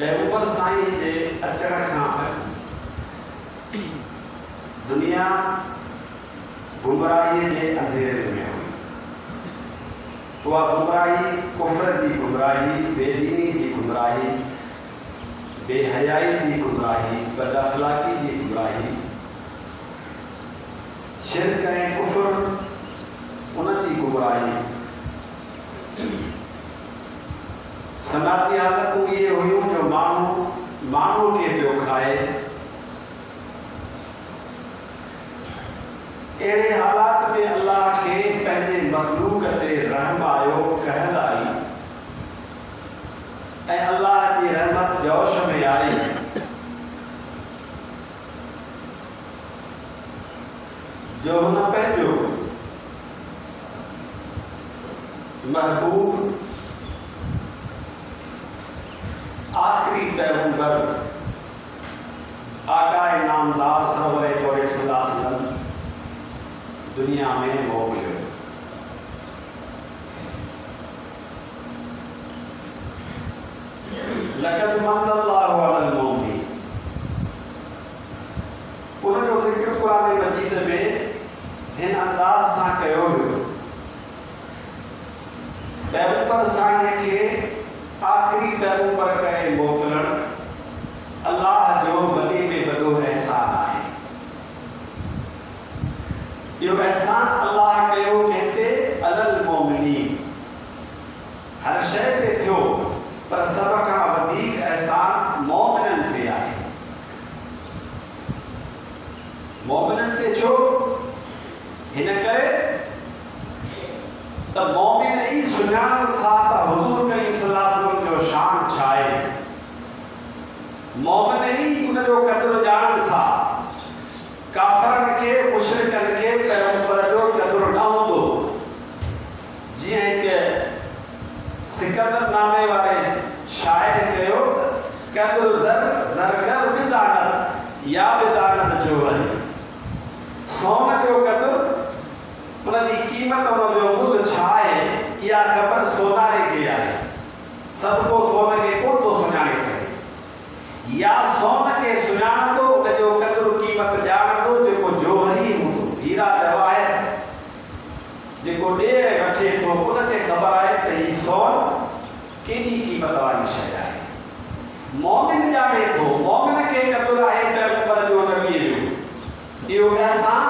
पैगंबर साईं जे अचण खां अॻु दुनिया गुमराही जे अंधेरे में हुई। उहा गुमराही कुफ्र जी गुमराही, बेदीनी जी गुमराही, बेहयाई जी गुमराही, बदअखलाकी जी गुमराही, शिरक ऐं कुफ्र उन जी गुमराही। सनाती हालतूं इहे हुयूं जो माण्हू खे पियो खाए। अहिड़े हालात में अल्लाह खे पंहिंजे मखलूक ते रहम आयो, कहल आई ऐं अल्लाह जी रहमत जोश में आई। जो हुन पंहिंजो महबूब आखिरी पैगंबर आकाए नामदार सरवरे तौरे सल्लल्लाहु अलैहि वसल्लम दुनिया में मोकिलियो। लक़द मन्नल्लाहु अलल मुमिनीन, उनजो ज़िक्र क़ुरान मजीद में हिन अंदाज़ सां कयो वियो। पैगंबर साईं खे आखिरी पैगंबर करे मोकिलण अल्लाह जो वॾे में वॾो एहसान आहे। इहो एहसान अल्लाह कयो कंहिंते? अलल मोमिनीन। हर शइ ते थियो, पर सभ खां वधीक एहसान मोमिननि ते आहे। मोमिननि ते छो? हिन करे त मोमिन ई सुञाणनि था त हुज़ूर करीम सल्लल्लाहु अलैहि वसल्लम जो शान छा आहे। मोमिन ई उनजो क़द्र ॼाणनि था। काफ़रनि खे, मुशरिकनि खे पैगंबर जो क़द्र न हूंदो। जीअं हिकु सिकंदर नामे वारे शाइर चयो, क़द्र ज़रगर बिदानत या बिदानत जो वरी। सोन जो क़द्र, उनजी क़ीमत, उनजो मुल्ह छा आहे, इहा ख़बर सोनारे खे आहे। सभु को सोन खे कोन थो सुञाणे सघे। या सोन खे सुञाणंदो, उनजो क़द्र क़ीमत ॼाणंदो जेको जोहरी हूंदो, हीरा जवाहिर जेको ॾे वठे थो, उनखे ख़बर आहे त हीउ सोन केॾी क़ीमत वारी शइ आहे। मोमिन ॼाणे थो, मोमिन खे क़द्र आहे पैगंबर जो, नबीअ जो। इहो एहसान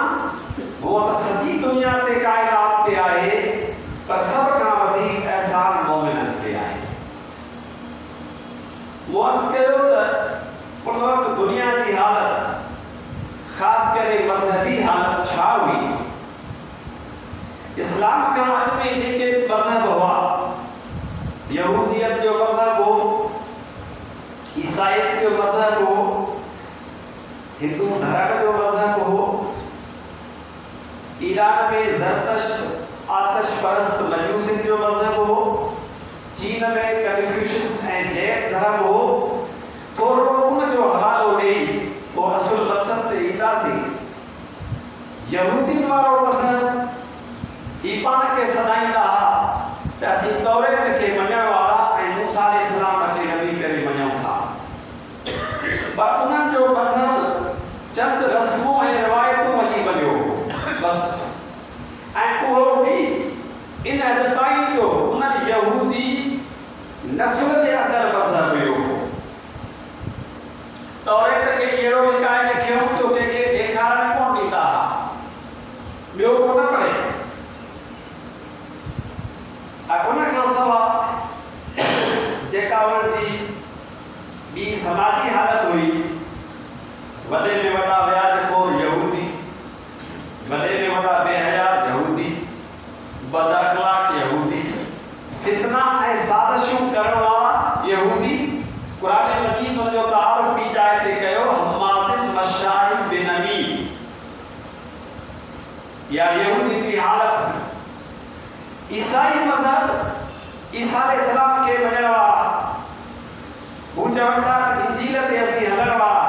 हूअं त सॼी दुनिया ते काइनात ते आहे, पर सभ खां वधीक एहसान मोमिननि ते आहे। मूं अर्ज़ु कयो त उन वक़्तु दुनिया जी हालत, ख़ासि करे मज़हबी हालत छा हुई। इस्लाम खां अॻु में जेके मज़हब हुआ, यहूदियत जो मज़हब हो, ईसाईयत जो मज़हब हो, हिंदू धर्म जो मज़हब हो, ईरान में ज़रतश्त आतिश परस्त मजूसिन जो मज़हब हो, चीन में कन्फ्यूशियस ऐं जैन धर्म हो। थोरो उनजो हवालो ॾेई पोइ असुल मक़सद ते ईंदासीं। यहूदियुनि वारो मज़हब ही पाण खे सदाईंदा हुआ त असीं तौरेत खे मञण वारा ऐं मूसा अलैहिस्सलाम खे नबी करे मञूं था। पर उन्हनि जो मज़हब चंद रस्मूं ऐं रिवायतूं वञी वञो बस। ऐं उहो बि इन हद ताईं जो उन्हनि यहूदी नस्ल जे अंदरि मज़हब हुयो। तौरेत खे अहिड़ो लिकाए रखियो जो कंहिंखे ॾेखारण कोन ॾींदा हुआ, ॿियो कोन पढ़े। ऐं उन खां सवाइ जेका उन्हनि जी ॿी समाजी हालत हुई, वॾे में वॾा व्याजखोर यहूदी, वॾे में वॾा बेहया यहूदी, बदअखलाक यहूदी, फितना ऐं साज़िशूं करण वारा यहूदी। क़ुरान मजीद उनजो तारुफ़ ॿी जाइ ते कयो, हम्माज़िन मश्शाइन बिनमीम। या यहूदी जी हालत। ईसाई मज़हब, ईसा अलैहिस्सलाम खे मञण वारा, हू चवनि था त इंजील ते असीं हलण वारा।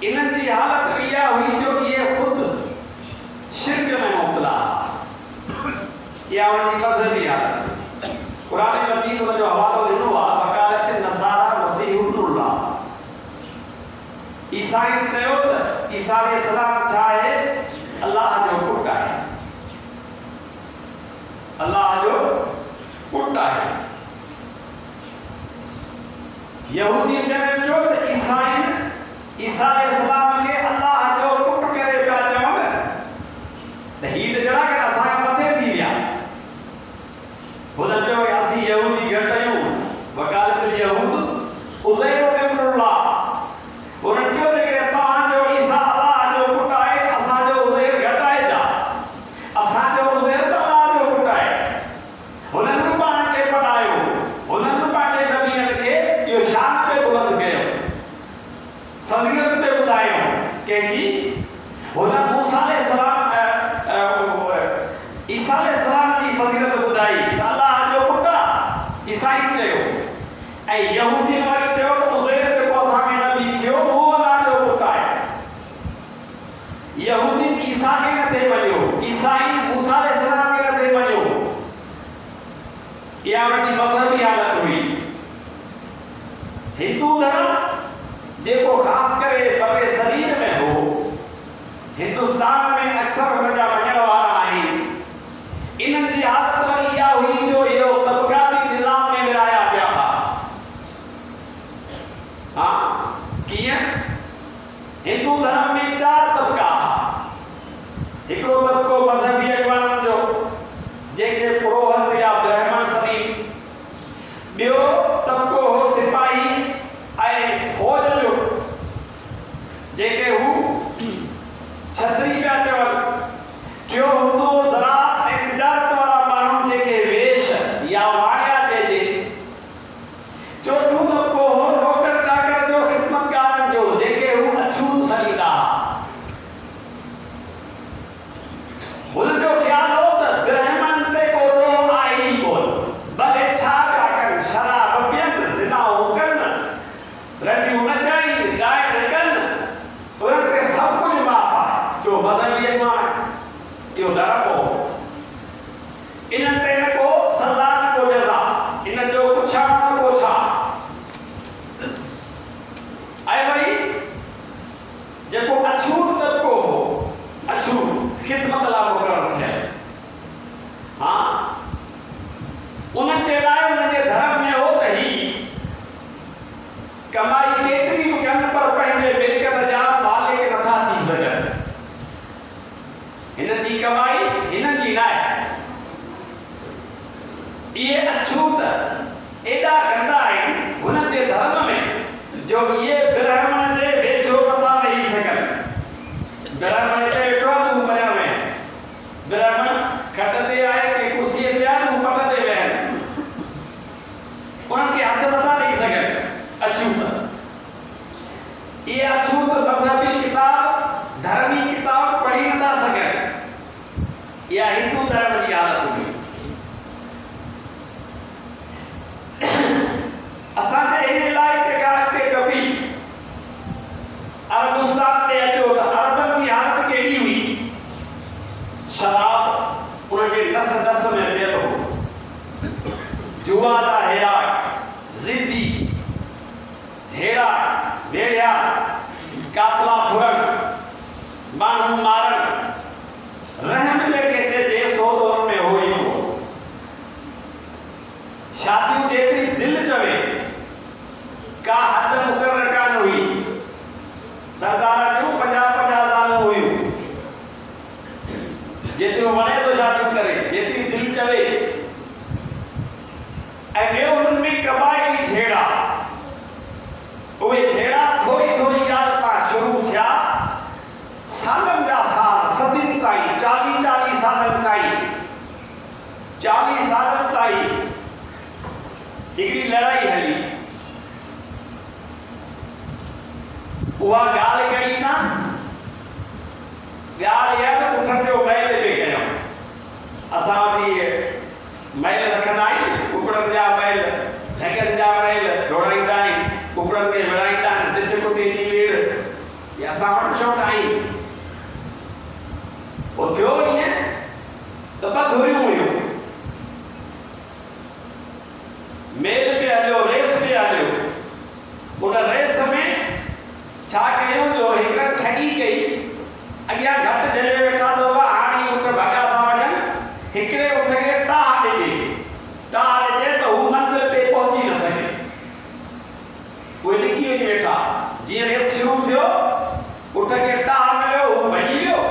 इन्हनि जी हालत इहा हुई जो इहे ख़ुदि शिरक में मुब्तला। इहा उन्हनि जी मज़हबी हालत। क़ुरान मजीद उनजो हवालो ॾिनो आहे, वकालत नसारा मसीह इब्न ईसाई चयो त ईसा अलैहिस्सलाम छा आहे अल्लाह जो पुटु आहे, अल्लाह जो पुटु आहे। यहूदी जन चयो त ईसाई ईसा अलैहिस्सलाम खे अल्लाह जो पुटु करे पिया चवनि त ही त जड़ा कर असां मथे थी विया। हुन चयो असीं यहूदी घटि आहियूं, वकालत यहूद उज़ैर इब्नुल्लाह। हुन चयो त तव्हांजो ईसा अल्लाह जो पुटु आहे, असांजो उज़ैर घटि आहे छा? असांजो उज़ैर त अल्लाह जो पुटु आहे। हुननि पाण खे पढ़ायो, हुननि पंहिंजे नबीअनि खे इहो शान पे बुलंद कयो, फज़ीलत पे ॿुधायो कंहिंजी। हुन मूसा अलैहिस्सलाम ईसा अलैहिस्सलाम जी फज़ीलत ॿुधाई त अल्लाह जो पुटु आहे, ईसाई चयो। ऐं यहूदी वारी चयो त उज़ैर जेको असांखे नबी थियो उहो अल्लाह जो पुटु आहे। यहूदी ईसा खे नथे मञियो, ईसाई मूसा अलैहिस्सलाम खे नथे मञियो। इहा वॾी मज़हबी हालत हुई। हिंदू धर्म जेको ख़ासि करे बरे सरीर में हो, हिंदुस्तान में अक्सर हुन जा मञण वारा आहिनि। इन्हनि जी हालत वरी इहा हुई जो इहो तबक़ाती निज़ाम में विराया पिया हुआ। हाँ, कीअं? हिंदू धर्म में 4 तबक़ा। हिकिड़ो तबक़ो मज़हबी अॻवाननि जो जंहिंखे पुरोहित या ब्राह्मण सॾी। ॿियो तबक़ो हो सिपाही ऐं फ़ौज जो, जेके हू छतरी पिया चवनि। टियों हूंदो ज़राअत ऐं तिजारत वारा माण्हू जेके वेश या वाणिया चइजे। चौथों तबक़ो हो नौकर चाकर जो, ख़िदमतगारनि जो, जेके हू अछूत सॾींदा। हुन जो ख़्यालु हो त ब्राह्मणनि ते को ॾोह आहे ई कोन, भले छा पिया कनि, शराब पीअनि, ज़िनाऊं कनि, रंडियूं नचाइनि, ॻाए न कनि, उन्हनि ते सभु कुझु माफ़ आहे। जो मज़हबी अॻवान इहो धर्म हो। इन्हनि ते न को सज़ा न को जज़ा, इन्हनि जो पुछाणो न को छा। ऐं वरी जेको अछूत तबक़ो हो, अछूत ख़िदमत लाइ मुक़ररु थियल, हाँ, उन्हनि जे लाइ उन्हनि जे धर्म में हो त ही कमाई केतिरी बि कनि पर पंहिंजे मिल्कियत जा मालिक नथा थी सघनि। हिननि जी कमाई हिननि जी न आहे। इहे अछूत एॾा गंदा आहिनि हुननि जे धर्म में जो इहे ब्राह्मण जे वेझो नथा वेही सघनि। ब्राह्मण ते वेठो आहे त हू परियां वेहनि, ब्राह्मण खट ते आहे के कुर्सीअ ते आहे त हू पट ते वेहनि, उन्हनि खे हथ नथा ॾेई सघनि। अछूत इहे अछूत मज़हबी किताब, धर्मी किताब पढ़ी नथा सघनि। इहा हिंदू धर्म जी हालत हुई। असांजे हिन इलाइक़े खां अॻिते टपी अरबुस्तान ते अचो त अरबनि जी हालत कहिड़ी हुई। शराब उनजे नस नस में पियल हो, जुआ जा हेराट, ज़िद्दी, झेड़ा, भेड़िया, कातला फुरन, माण्हू मारण, रहम जेके चइजे सो त उन में हो ई हो। शादियूं जेतिरी दिलि चवे का हद मुक़ररु कान हुई। सरदार जूं 50-50 ज़ालूं हुयूं, जेतिरो वणे थो शादियूं करे, जेतिरी दिलि चवे। ऐं ॿियो हुननि में क़बाइली झेड़ा, उहे झेड़ा थोरी थोरी ॻाल्हि तां शुरू थिया, सालनि जा साल, सदियुनि ताईं, 40-40 सालनि ताईं, 40 सालनि ताईं हिकिड़ी लड़ाई हली। उहा ॻाल्हि कहिड़ी न, ॻाल्हि इहा त पुठनि जो मैल पे कयूं। असां वटि मैल रखंदा आहियूं, कुकड़नि जा मैल, ढकनि जा मैल दौड़ाईंदा आहिनि, कुकड़नि खे विड़ाईंदा आहिनि, ॾिछ कुते जी वेड़, इहा असां वटि शौक़ु आहिनि। पोइ थियो ईअं त ॿ धुरियूं हुयूं, मेल पे हलियो, रेस पे हलियो। उन रेस में छा कयूं जो ठगी कई अॻियां घटि जले वेठा तो हाणी उठ भॻा था वञनि हिकिड़े उठ खे टाह ॾिजे त हू मंज़िल ते पहुची न सघे उहे लिकी वञी वेठा जीअं रेस शुरू थियो उठ खे टाह मिलियो हू भॼी वियो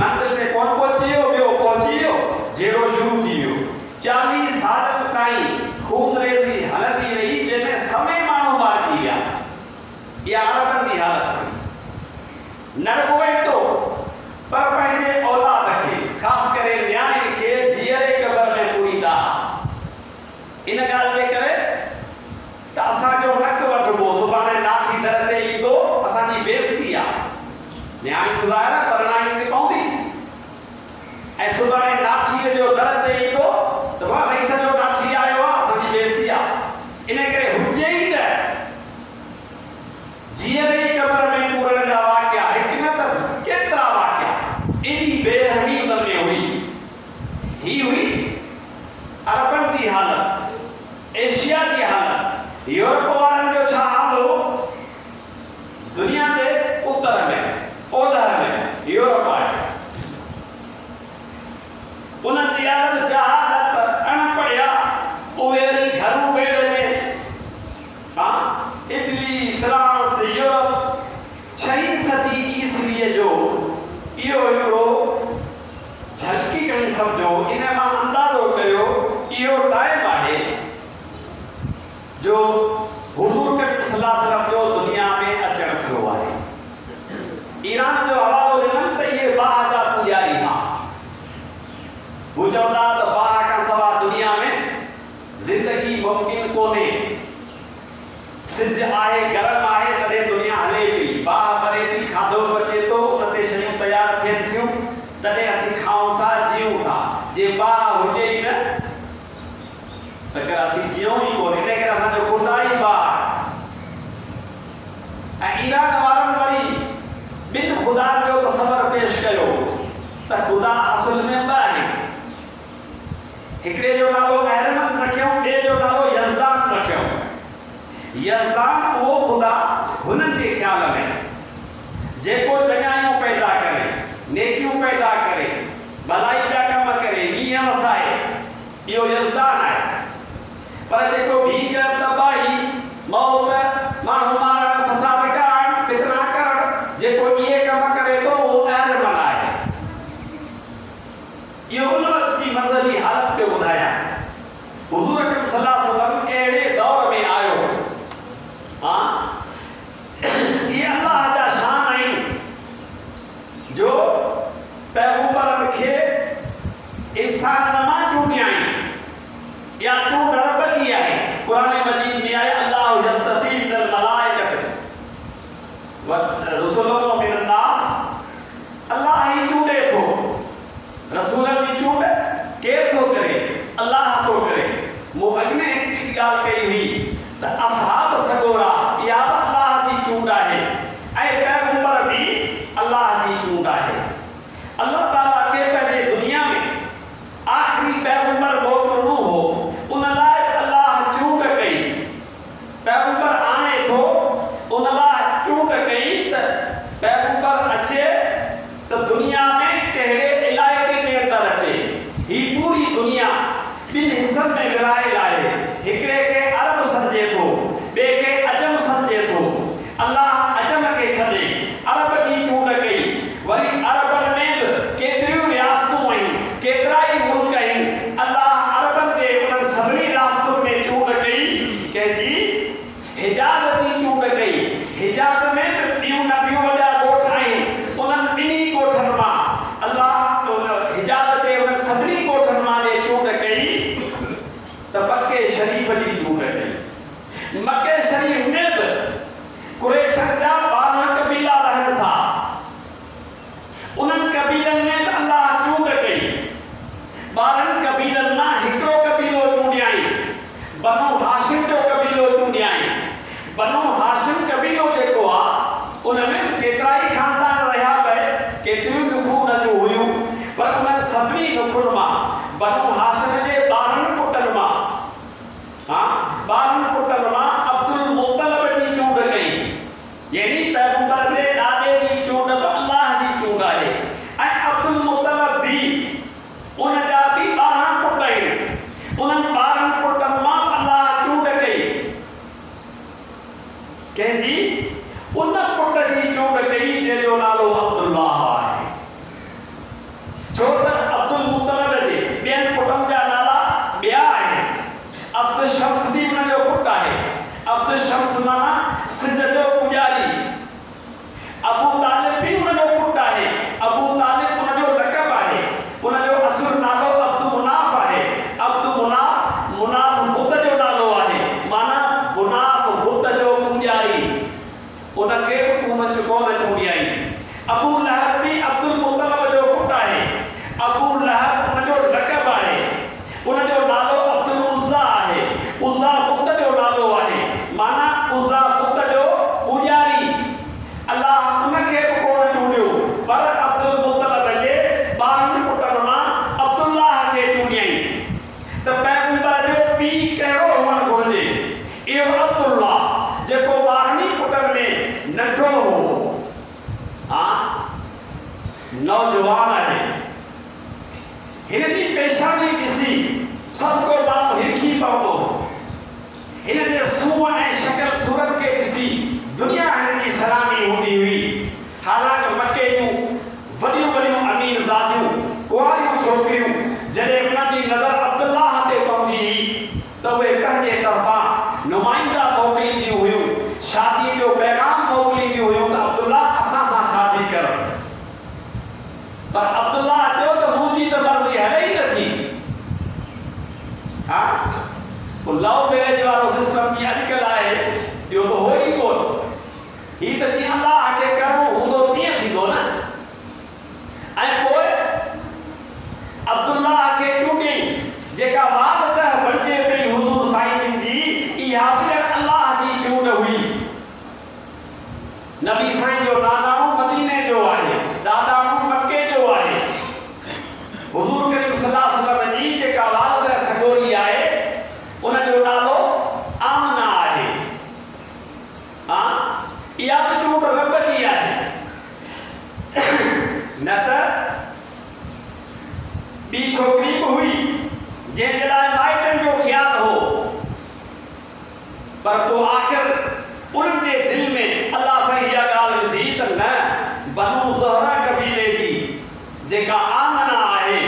मंज़िल ते कोन पहुची वियो ॿियो पहुची वियो जहिड़ो शुरू थी वियो 40 साल ताईं खून रेज़ी हलंदी रही जंहिंमें समय माण्हू मारिजी विया इहा अरबनि जी हालत न रुॻो एतिरो पर पंहिंजे औलाद खे ख़ासि करे नियाणियुनि खे जीअरे क़बर में पूरींदा इन ॻाल्हि जे करे त असांजो नक वठिबो सुभाणे लाठी दर ते ईंदो असांजी बेइज़ती आहे नियाणी ॿुधाए न परणाइणी ते पवंदी ऐं सुभाणे लाठीअ जो दर ते ईंदो त वाह भई सॼो लाठी आयो आहे असांजी बेइज़ती आहे इन करे हुजे ई न जीअरे क़बर में पूरण जा वाक़िया हिकु न त केतिरा वाक़िया एॾी बेरहमी उन में हुई ही हुई अरबनि जी हालत एशिया जी हालत यूरोप वारनि जो छा हाल हो दुनिया जे उत्तर में ओलह में यूरोप आहे उन्हनि जी हालत जा हालत अणपढ़िया उहे वरी घरू बेड़ में इटली फ्रांस यूरोप 6वीं सदी ईसवीअ जो इहो हिकिड़ो झलकी खणी सम्झो इन मां अंदाज़ो कयो इहो टाइम आहे जो हुज़ूर करीम सल्लल्लाहु अलैहि वसल्लम जो दुनिया में अचण थियो आहे ईरान जो हवालो ॾिनमि त इहे बाह जा पुॼारी हुआ हू चवंदा त बाह खां सवाइ दुनिया में ज़िंदगी मुमकिन कोन्हे सिज आहे गरम आहे तॾहिं दुनिया हले पई बाह भरे थी खाधो बचे थो उन ते शयूं तयारु थियनि थियूं तॾहिं असीं खाऊं था जीऊं था जे बाह हुजे ई न त कर असीं जीऊं ई कोन इन करे असांजो ख़ुदा ई बाह ऐं ईरान वारनि वरी ॿिनि ख़ुदानि जो तसवर पेश कयो त ख़ुदा असुल में ॿ आहिनि हिकिड़े जो नालो अहरमन रखियऊं ॿिए जो नालो यज़दान रखियऊं यज़दान उहो ख़ुदा हुननि जे ख़्याल में जेको चङाइयूं पैदा करे नेकियूं पैदा करे भलाई जा कम करे मींहं वसाए इहो यज़दान आहे पर जेको भीख तबाही मौत माण्हू मारण फसाद करण फितना करण जेको इहे कम करे थो उहो अहरमन आहे इहो उन वक़्त जी मज़हबी हालत पियो ॿुधायां हुज़ूर अकरम सल्लल्लाहु अलैहि वसल्लम अहिड़े दौर में आयो ये अल्लाह जा शान आहिनि जो पैगंबरनि खे इंसाननि मां चूंडिया आहिनि या चूंड रब जी आहे क़ुरान मजीद में आहे अल्लाह यस्तफ़ी मिनल मलाइकत व रुसुलन मिनन नास अल्लाह ही चूंडे थो रसूलनि जी चूंड केर थो करे अल्लाह थो करे मूं अॻु में हिकु ॻाल्हि कई हुई त असहाब सगोरा इहा अल्लाह जी चूंड आहे ऐं पैगंबर बि अल्लाह जी चूंड आहे अल्लाह ताला खे पंहिंजे दुनिया में आख़िरी पैगंबर मोकिलणो हो उन लाइ अल्लाह चूंड कई पैगंबर आणे थो उन लाइ चूंड कई त पैगंबर अचे त दुनिया में कहिड़े इलाइक़े जे अंदरि अचे ही पूरी दुनिया ॿिनि हिसनि में विरायल आहे हिकिड़े खे अरब सॾिजे थो जंहिंजी उन पुट जी चूंड कई जंहिंजो नालो अब्दुल्लाह आहे। छो त अब्दुल मुतलब जे ॿियनि पुटनि जा नाला ॿिया आहिनि। अब्दुल शम्स बि उन जो पुटु आहे। अब्दुल शम्स माना सिंध जो पुॼारी। अबू तालिब भी उन जो पुटु आहे। अबू तालिब उन जो लक़ब आहे। उन जो असुल नालो अब्दुल मुनाफ आहे। अब्दुल मुनाफ, मुनाफ बुत जो नालो आहे, माना मुनाफ बुत जो पुॼारी। उनखे कोन चूंडियाई। अबू लहब भी अब्दुल मुतलब जो पुटु आहे। अबू लहब उन जो लक़ब आहे। उन जो नालो अब्दुल उज़्ज़ा आहे। उज़्ज़ा बुत जो नालो आहे, माना उज़्ज़ा बुत जो पुॼारी। अल्लाह उनखे कोन चूंडियो, पर अब्दुल मुतलब जे 12 पुटनि मां अब्दुल्लाह खे चूंडियई। त पैगंबर जो पीउ कहिड़ो हुअणु घुरिजे? इहो अब्दुल्लाह जेको 12 पुटनि में नंढो हो, नौजवान आहे। हिन जी पेशानी ॾिसी सभु को माण्हू हिरखी पवंदो। हिन जे सूंहं ऐं शक्ल सूरत खे ॾिसी दुनिया हिन जी सलामी हूंदी हुई। हालांकि मके जूं वॾियूं वॾियूं अमीर ज़ादियूं, कुंवारियूं छोकिरियूं जॾहिं उन्हनि जी नज़र अब्दुल्लाह ते पवंदी हुई त उहे पंहिंजे तरफ़ां नुमाइंदा मोकिलींदियूं हुयूं, शादी जो पैगाम मोकिलींदियूं हुयूं त अब्दुल्लाह असां सां शादी कर। पर अब्दुल्लाह चयो त मुंहिंजी त मर्ज़ी हले ई नथी। लव मैरिज वारो सिस्टम जी अॼुकल्ह आहे, इहो त हो ई कोन। ही त जीअं अल्लाह खे करिणो हूंदो तीअं थींदो न। ऐं पोइ अब्दुल्लाह खे चूंडियई, जेका वाद त बणिजे पई हुज़ूर साईं जी, इहा बि अल्लाह जी चूंड हुई। नबी साईं जो नानाणो मदीने जो आहे, ॾाॾाणो मके जो आहे। हुज़ूर करीम सल्लल्लाहु अलैहि वसल्लम जी जेका वालिद सॻोरी आहे, उन जो नालो आमना आहे। इहा त चूंड रब जी आहे। न त ॿी छोकिरी बि हुई जंहिंजे लाइ माइटनि जो ख़्यालु हो, पर पोइ आख़िर उन्हनि जे दिलि में अल्लाह साईं इहा ॻाल्हि विधी त न, बनु ज़ुहरा क़बीले जी जेका आमना आहे,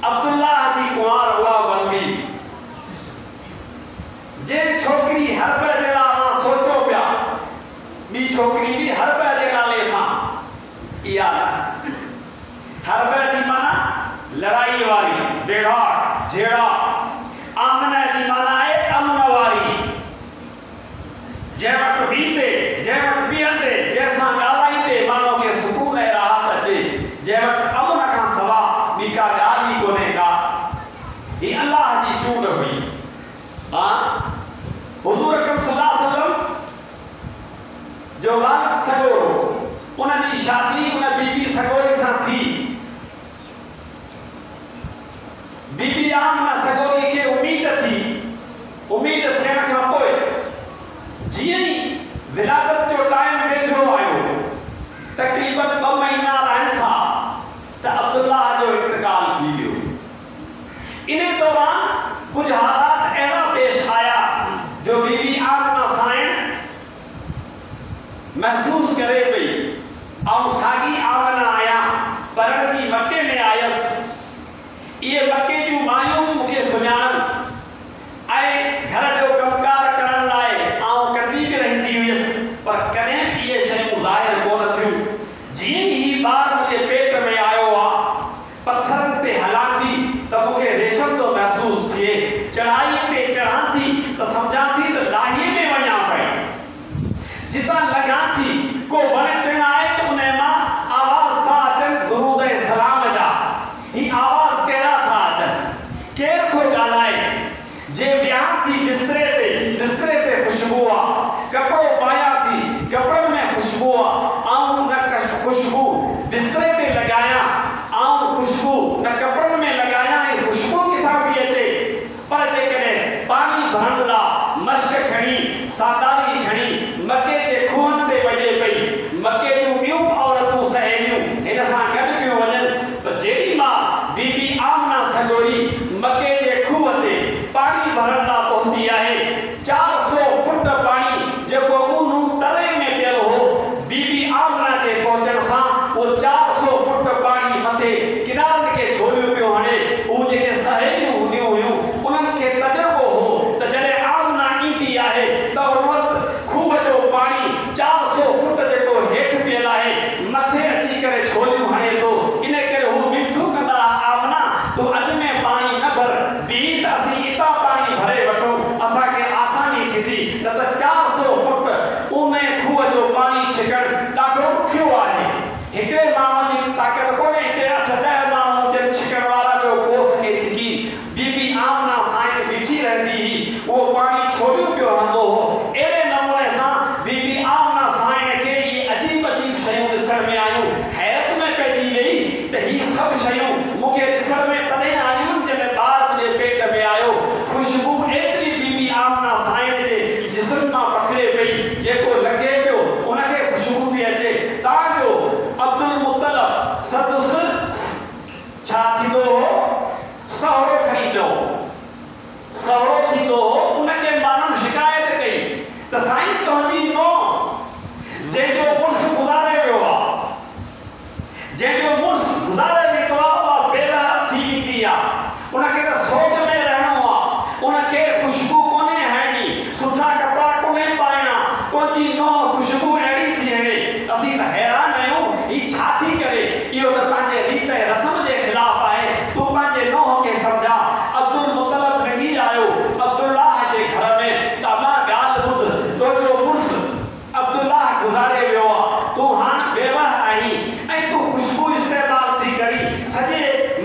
अब्दुल्लाह जी कुंवार उहा बनबी। जे छोकिरी हरब जे नाले सोचो पिया, ॿी छोकिरी बि हरब जे नाले सां, इहा न। हरब जी माना लड़ाई वारी, वेढ़ा झेड़ा। आमना जी माना आहे अमन वारी, जंहिं वटि बीहंदे, जंहिं वटि बीहंदे, जंहिंसां ॻाल्हाईंदे माण्हू खे सुकून ऐं राहत अचे, जंहिं वटि अमन खां सवा ॿी का ॻाल्हि ई कोन्हे का। ही अल्लाह जी चूंड हुई। हुज़ूर अकरम सल्लल्लाहु अलैहि वसल्लम जो वालिद सॻोरो, उन जी शादी उन बीबी सॻोरी सां थी। बीबी आमना सॻोरी खे उम्मीद थी। उम्मीद थियण खां पोइ जीअं ई विलादत जो टाइम वेझो आयो, तक़रीबन 2 महीना रहनि था त अब्दुल्लाह जो इंतकाल थी वियो। इन दौरान कुछ हालात अहिड़ा पेश आया जो बीबी आमना साईं महसूस करे पई। ऐं साॻी आमना आया परण जी मके में आयसि। इहे मके जूं मायूं मूंखे सुञाणनि ऐं घर जो कमकार करण लाइ आउं कंदी बि रहंदी हुयसि, पर कॾहिं बि इहे शयूं ज़ाहिर कोन थियूं। जीअं ई हीउ ॿारु मुंहिंजे पेट में आयो आहे, पथरनि ते हलां थी त मूंखे रेशम थो महसूसु थिए, चढ़ाईअ ते चढ़ां थी त सम्झां थी त लाहीअ में वञा पई। जितां लॻां थी को वण टिण आहे त उन मां आवाज़ था अचनि दुरूद ऐं सलाम जा। ही आवाज़ कहिड़ा था अचनि? केरु थो ॻाल्हाए? जे विहां थी बिस्तरे ते ख़ुशबू आहे, कपिड़ो पायां थी कपिड़नि में ख़ुशबू आहे, ऐं न ख़ुशबू बिस्तरे ते लॻायां, ऐं ख़ुशबू न कपिड़नि में लॻायां, ऐं ख़ुशबू किथां पई अचे? पर जेकॾहिं पाणी भरण लाइ मश्क खणी, सादारी खणी मके जे खूहनि ते वञे पई, मके जूं ॿियूं औरतूं सहेलियूं हिन सां गॾु पियूं वञनि, त जेॾी मां बीबी आमना सॻोरी मके जे खूह ते पाणी भरण लाइ पहुती आहे, 400 फुट पाणी छोड़ियो पियो हंदो एड़े नमूने सा बीबी आमना साईं के ये अजीब अजीब शयूं दिसण में आयूं हैरत में पैदी गई त ही सब शयूं मुखे दिसण में तदे आयूं जने बार मुझे पेट में आयो खुशबू एतरी बीबी आमना साईं जे जिस्म मां पकड़े पई जेको लगे पियो उनके खुशबू भी अचे ता जो अब्दुल मुत्तलब सदुस छा थींदो सहरो खणी चो सहरो थींदो उनके मानन शिकायत कई त साईं तोजी नो जेको मुर्स गुज़ारे वियो आहे जेको मुर्स गुज़ारे वेंदो आहे उहा बेला थी वेंदी आहे उनखे त सोच में रहणो आहे उनखे ख़ुशबू कोन्हे हणणी सुठा कपिड़ा कोन्हे पाइणा तुंहिंजी नो ख़ुशबू अहिड़ी थी हणे असीं त हैरान आहियूं ही छा थी करे इहो त पंहिंजे रीत ऐं रस्म जे ख़िलाफ़ आहे तूं पंहिंजे नोह खे सम्झा अब्दुल मुत्तलब लॻी आयो अब्दुल्लाह जे घर में त मां ॻाल्हि ॿुध तुंहिंजो मुर्स अब्दुल्लाह गुज़ारे वियो आहे तूं हाणे बेवह आहीं ऐं तूं ख़ुशबू इस्तेमाल थी करी सॼे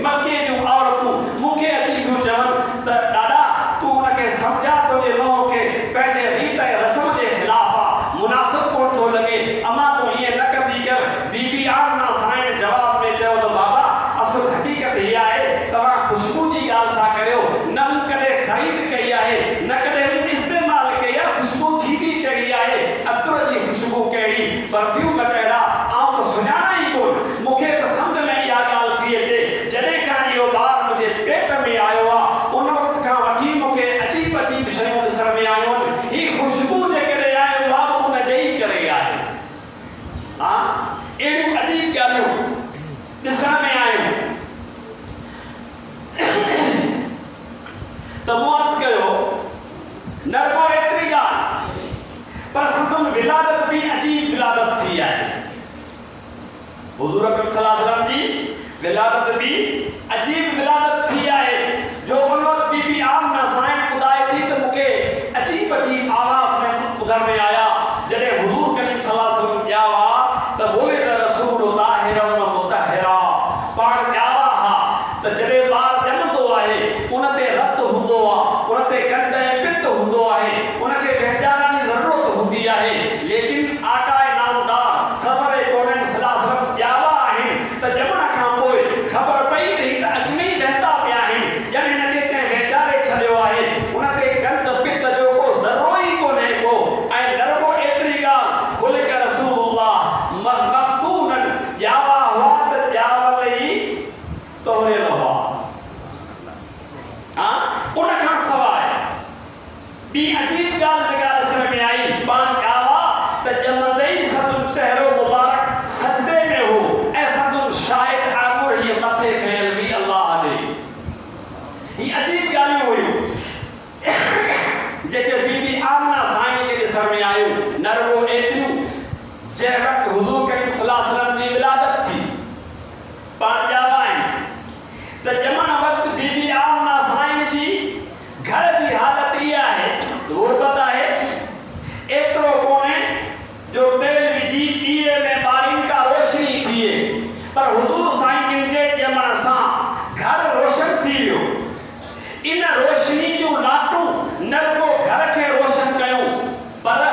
मके जूं औरतूं मूंखे अची थियूं चवनि त ॾाॾा तूं उनखे सम्झा तुंहिंजे नोह खे पंहिंजे रीत ऐं रस्म जे ख़िलाफ़ आहे मुनासिब कोन थो लॻे अमां तूं ईअं न कंदी कर बीबी आमना साईं जवाब में चयो त बाबा असुल हक़ीक़त हीअ आहे तव्हां ख़ुशबू जी ॻाल्हि था करियो न मूं कॾहिं ख़रीद कई आहे न कॾहिं मूं इस्तेमाल कई आहे ख़ुशबू थींदी कहिड़ी आहे अतर जी ख़ुशबू कहिड़ी परफ्यूम कहिड़ा आउं त सुञाणा ई कोन मूंखे त सम्झ में इहा ॻाल्हि थी अचे जॾहिं खां इहो ॿारु मुंहिंजे पेट में आयो आहे उन वक़्त खां वठी मूंखे अजीब अजीब शयूं ॾिसण में आयूं आहिनि हीअ ख़ुशबू जेकॾहिं आहे उहा बि उन जे ई करे आहे हा अहिड़ियूं अजीब ॻाल्हियूं ॾिसण में आयूं त मूं अर्ज़ु कयो न रुॻो एतिरी ॻाल्हि पर संदुनि विलादत बि अजीब विलादत थी आहे हुज़ूर अकरम सल्लल्लाहु अलैहि वसल्लम जी विलादत बि अजीब विलादत थी आहे जो उन वक़्तु बीबी आमना साईं ॿुधाए थी त मूंखे अजीब अजीब आवाज़ में ॿुधण में आया जॾहिं हुज़ूर करीम सल्लल्लाहु अलैहि वसल्लम ॼावा त बोले त रसूल ताहिर व मुतहरा पाण ॼावा हा त जॾहिं ॿारु ॼमंदो आहे उन ते रत हूंदो आहे उन ते गंद ऐं पित्त हूंदो आहे उनखे वहिचारण जी ज़रूरत हूंदी आहे लेकिन आका नामदार सबर कोनन सल्लल्लाहु अलैहि वसल्लम ॼावा आहिनि त ॼमण खां पोइ ख़बर पई त ही त अॻु में ई वहता पिया आहिनि ॼण हिनखे कंहिं वहिचारे छॾियो आहे उन ते गंद पित्त जो को ज़रो ई कोन्हे को ऐं न रुॻो एतिरी ॻाल्हि खुल के रसूलुल्लाह मक़तूनन ॼावा हुआ त ॼावल ई तोरे रहा हा उन खां सवाइ ॿी अजीब ॻाल्हि जेका ॾिसण में आई पाण ॼावा त ॼमंदे ई संदुनि चहिरो मुबारक सजदे में हो ऐं संदुनि शायदि आङुर हीअ मथे खयल हुई अलाह ॾे ही अजीब ॻाल्हियूं हुयूं जेके बीबी आमना साईं खे ॾिसण में आयूं न रुॻो एतिरियूं जंहिं वक़्तु हुज़ूर करीम सल्लल्लाहु अलैहि वसल्लम जी विलादत थी पाण ॼावा आहिनि त ॼमण वक़्तु बीबी आमना साईं जी घर जी हालत इहा आहे ग़ुरबत आहे एतिरो कोन्हे जो तेल विझी ॾीए में ॿारनि खां रोशनी थिए पर हुज़ूर साईं जिन जे ॼमण सां घर रोशन थी वियो इन रोशनी जूं लाटूं न रुॻो घर खे रोशन कयूं पर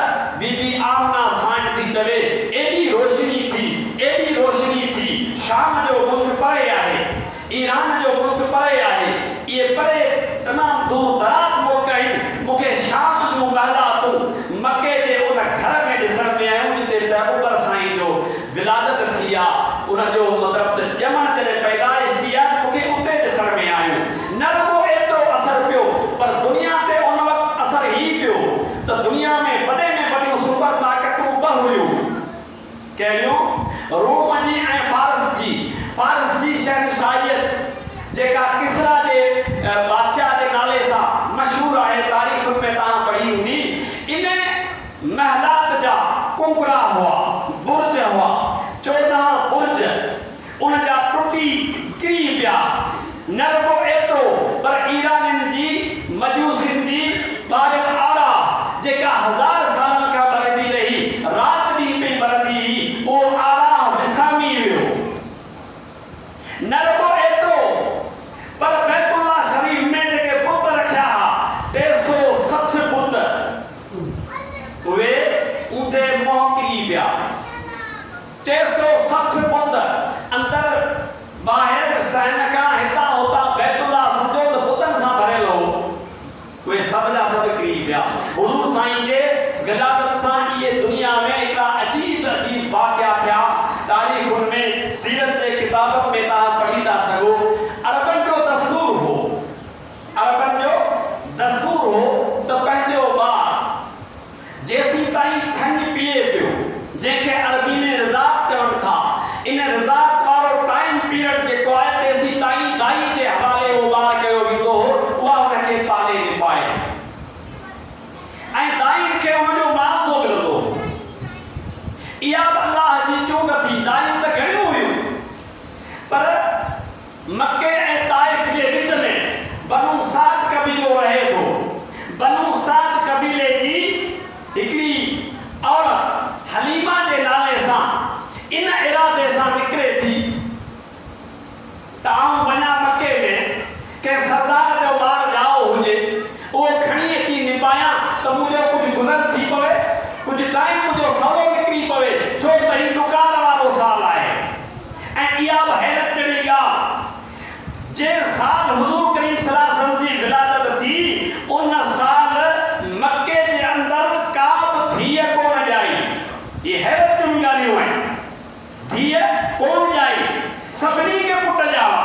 बीबी आमना साईं थी चवे एॾी रोशनी थी शाम जो मुल्क परे आहे ईरान जो मुल्क परे आहे इहे परे तमामु दूर दराज़ मुल्क आहिनि मूंखे शाम जूं महलातूं मके जे उन घर में ॾिसण में आयूं जिते पैगंबर साईं जो विलादत थी आहे उन जो मतिलबु त ॼमण जॾहिं पैदाइश थी आहे मूंखे उते ॾिसण में आयूं न रुॻो एतिरो असरु पियो पर दुनिया ते उन वक़्तु असरु ई पियो त दुनिया में वॾियूं सुपर ताक़तूं ॿ हुयूं कहिड़ियूं रोम जी ऐं फारस जी शहनशाहियत जेका किसरा जे बादशाह जे नाले सां मशहूरु आहे तारीख़ुनि में तव्हां पढ़ी हूंदी इन महलात जा कुंगरा हुआ बुर्ज हुआ 14 बुर्ज उन जा टुटी किरी पिया न रुॻो एतिरो पर ईराननि जी मजूसिन जी तारीख़ आला जेका 1000 सालनि खां बरंदी रही राति ॾींहुं पई बरंदी हुई उहो आला विसामी वियो न रुॻो एतिरो पर बैतुल्लाह शरीफ़ में जेके बुत रखिया 360 बुत पिया 360 बुंद अंदर बाहर सैनका हिता होता बैतुल्ला समझो तो पुतन सा भरेल हो वे सब जा सब किरी पिया हुजूर साईं जे विलादत सा ये दुनिया में एकड़ा अजीब अजीब वाक़या थिया तारीख़ुन में सीरत जे किताबन में ता पढ़ी था सगो अरबन जो दस्तूर हो तो पंहिंजो ॿार जेसी ताईं थंग पिए पियो जंहिंखे अरबी में रिज़ाक़ चवनि था इन रिज़ाक़ वारो टाइम पीरियड जेको आहे तेसी ताईं दाई जे हवाले उहो ॿार कयो वेंदो हो उहा उनखे पाले निभाए ऐं दाइन खे उनजो मुआवज़ो मिलंदो इहा बि अलाह जी चूंड थी दायूं त घणियूं हुयूं पर मके ऐं ताइफ जे विच में बनु साद कबीलो रहे थो बनु साद कबीले जी हिकिड़ी औरत हलीमा जे नाले सां इन इरादे सां निकिरे थी त आऊं वञा मके में के सरदार जो ॿार जाओ हुजे उहो खणी अची निभायां त मुंहिंजो कुझु गुज़र थी पवे कुझु टाइम मुंहिंजो सवलो निकिरी पवे छो त ही नुकार वारो साल आहे ऐं इहा बि हैरत जहिड़ी ॻाल्हि जे साल हुज़ूर करीम सल्लल्लाहु अलैहि वसल्लम जी विलादत थी उन साल मके जे अंदर का बि धीअ कोन ॼाई ये हैरत जूं ॻाल्हियूं आहिनि धीअ कोन ॼाई सभिनी खे पुट ॼावा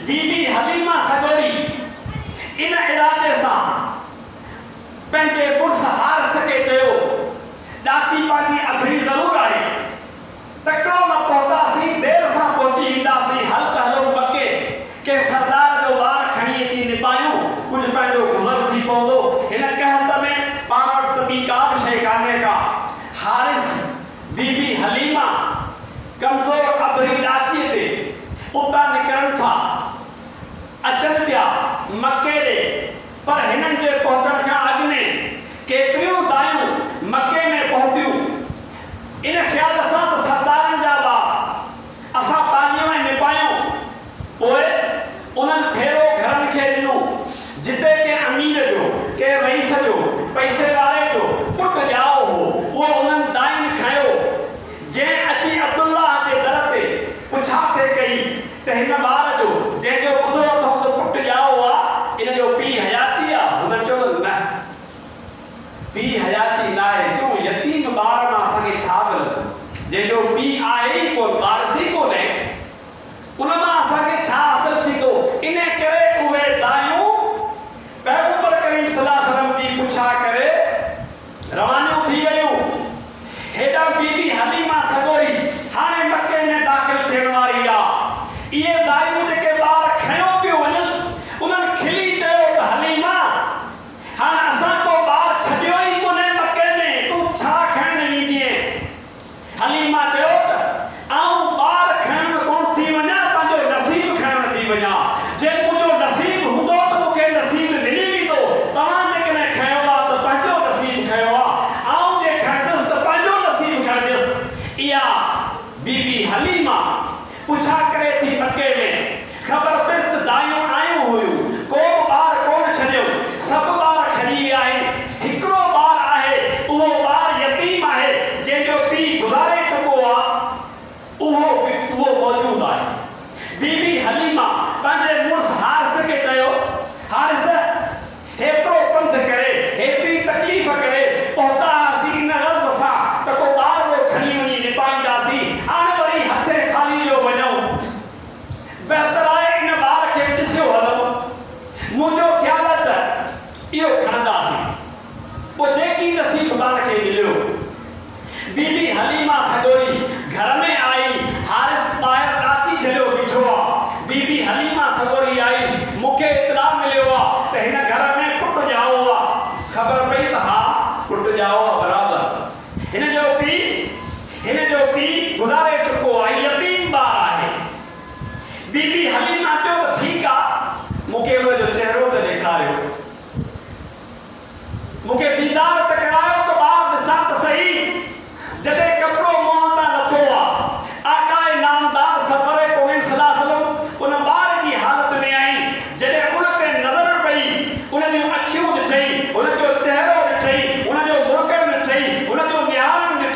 बीबी हलीमा सगोरी इन इरादे सां पंहिंजे पुरुष हारिस खे चयो ॾाची पाची अखड़ी ज़रूरु आहे तकिड़ो न पहुतासीं देरि सां पहुची वेंदासीं हल त हलो मके के सरदार जो ॿार खणी अची निभायूं कुझु पंहिंजो गुज़र थी पवंदो हिन कहत में पाण वटि ॿी का बि शइ कान्हे का हारिस बीबी हलीमा कमज़ोर अबरी ॾाचीअ ते उतां निकिरनि था अचनि पिया मके ॾे पर हिननि जे पहुचण खां अॻु में केतिरियूं दायूं मके में पहुतियूं इन ख़्याल सां त सरदारनि जा ॿार असां पालियूं ऐं निभायूं पोइ उन्हनि फेरो घरनि खे ॾिनो जिते के अमीर जो के रईस जो पैसे वारे जो पुट ॼाओ हो उहो उन्हनि दाइन खयो जंहिं अची अब्दुल्लाह जे दर ते पुछा थे कई त हिन ॿार जो जंहिंजो ॿुधो अथऊं त पुट ॼाओ आहे इन जो पीउ हयाती आहे हुन चयो न पीउ हयाती न आहे चयूं यतीम ॿार मां असांखे छा मिलंदो जंहिंजो पीउ आहे ई कोन वारिस ई कोन्हे उन मां असांखे छा हासिल थींदो इन करे उहे दायूं पैगंबर करीम सल्लल्लाहु अलैहि वसल्लम जी पुछा करे रवानियूं थी वयूं हेॾा बीबी हलीमा सगोरी हाणे मके में दाख़िल थियण वारी आहे इहे दायूं जेके ॿार खयो पियो वञनि उन्हनि खिली चयो त हलीमा हाणे असां को ॿार छॾियो ई कोन्हे मके में तूं छा खणण वेंदीअ हलीमा चयो त आऊं ॿार खणण कोन थी वञा पंहिंजो नसीब खणण थी वञा जे मुंहिंजो नसीब हूंदो त मूंखे नसीब मिली वेंदो तव्हां जेकॾहिं खयो आहे त पंहिंजो नसीब खयो आहे आऊं जे खणंदुसि त पंहिंजो नसीब खणंदुसि इहा बीबी हलीमा पुछा करे थी मके में ख़बर पिस त दायूं आयूं हुयूं को ॿार कोन छॾियो सभु ॿार खणी विया आहिनि हिकिड़ो ॿार आहे उहो ॿार यतीम आहे जंहिंजो पीउ गुज़ारे चुको आहे उहो मौजूद आहे बीबी हलीमा पंहिंजे मुड़ुस हारिस खे चयो हारिस हेतिरो पंध करे हेतिरी तकलीफ़ करे पहुतासीं इन गर्ज़ सां त को ॿार उहो खणी वञी निभाईंदासीं हाणे वरी हथे खाली जो वञूं बहितर आहे इन ॿार खे ॾिसियो हलो मुंहिंजो ख़्यालु आहे त इहो खणंदासीं पोइ जेकी नसीब ॿार खे मिलियो बीबी हलीमा सगोरी घर में आई हारिस ॿाहिरि ॾाची झलियो बीठो आहे बीबी हलीमा सगोरी आई मूंखे इतला मिलियो आहे त हिन घर में पुट ॼाओ आहे ख़बर पई त हा पुट ॼाओ आहे बराबरि हिन जो पीउ गुज़ारे चुको आहे यतीम ॿार आहे बीबी हलीमा चयो त ठीकु आहे मूंखे हुनजो चहिरो त ॾेखारियो मूंखे दीदार त करायो त ॿार ॾिसां त सही जॾहिं कपिड़ो मुंहं तां नथो आहे आकाए नामदार सरवरे कौम सल्लल्लाहु अलैहि वसल्लम उन ॿार जी हालत में आहिनि जॾहिं उन ते नज़र पई उन जूं अखियूं ॾिठई उन जो चहिरो ॾिठई उन जो मुर्गन ॾिठई उन जो निहार ॾिठई